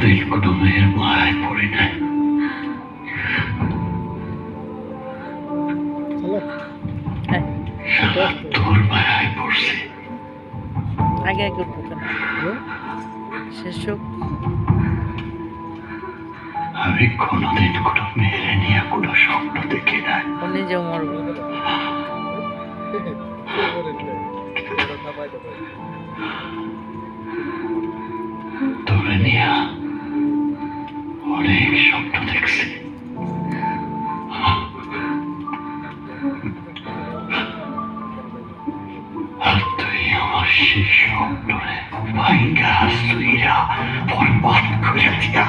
কোনোদিন কোনো মেয়ের মায়ায় পড়ি নাই। তোর মায়ায় পড়ছে। আগে আগে উঠবো কেন? শেষ হোক। আমি কোনোদিন কোনো মেয়েরে নিয়ে কোনো স্বপ্ন দেখি নাই। ও নিজেও মরবে। তোরে নিয়ে অনেক স্বপ্ন দেখছি। আর তুই আমার সেই স্বপ্নরে ভাঙ্গা সুইরা বরবাদ করে দিয়া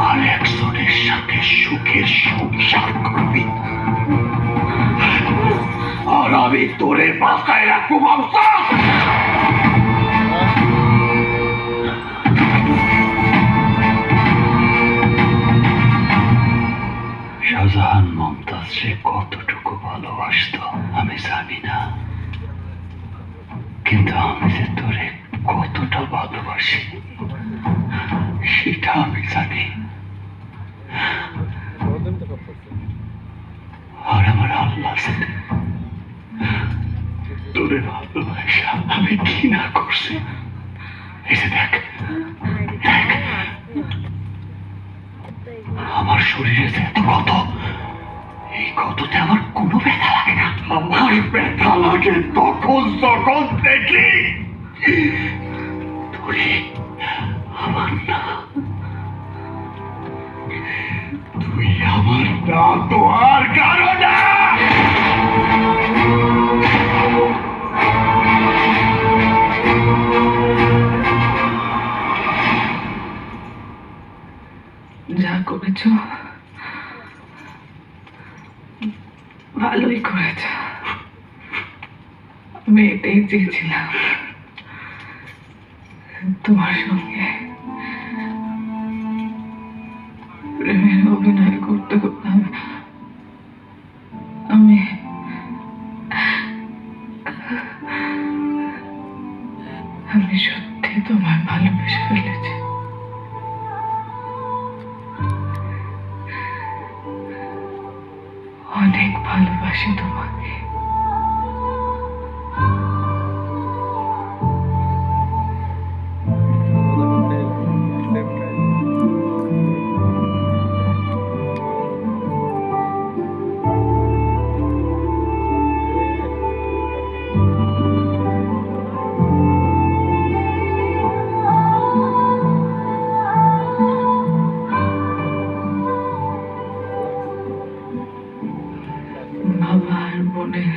আর একজনের সাথে সুখের সংসার করবি। আর আমি তোরে বাঁচায় রাখবো বাবসা। শাহজাহান মমতাজকে কতটুকু ভালোবাসতো আমি জানি না, কিন্তু আমি যে তোরে কতটা ভালোবাসি সেটা আমি জানি। আর আমার আল্লাহ জানে তোরে ভালোবাসা আমি কি না করছি। এই যে দেখ দেখ আমার শরীরে যে এত ক্ষত, এই ক্ষততে আমার কোনো ব্যথা লাগে না। আমার ব্যথা লাগে তখন যখন দেখি তুই আমার না, তুই আমার না তো আর কারো না। যা করেছ ভালোই করেছ। আমি এটাই চেয়েছিলাম, তোমার সঙ্গে প্রেমের অভিনয় করতে করতে আমি আমি সত্যি তোমায় ভালোবেসে ফেলেছি। অনেক ভালোবাসি তোমাকে। বাবা আর বোনের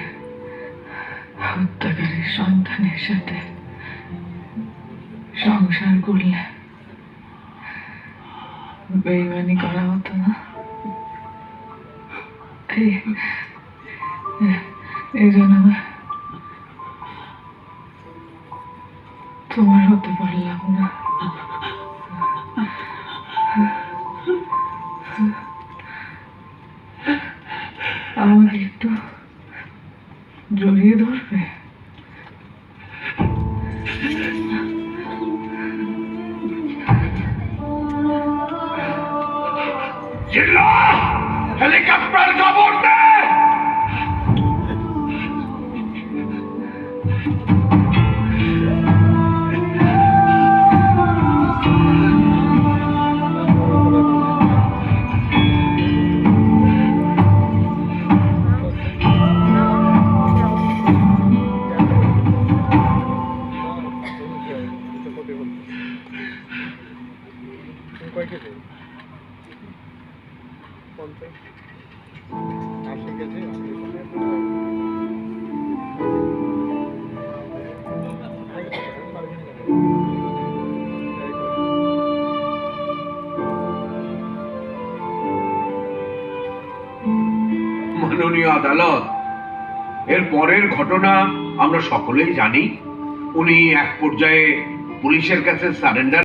হত্যাকারী সন্তানের সাথে সংসার করলে বেইমানি করা হতো না। এই জন্য তোমার হতে পারলাম না। আমাকে একটু জড়িয়ে ধরবে? হেলিকপ্টার খবর দে। মাননীয় আদালত, এর পরের ঘটনা আমরা সকলেই জানি। উনি এক পর্যায়ে পুলিশের কাছে সারেন্ডার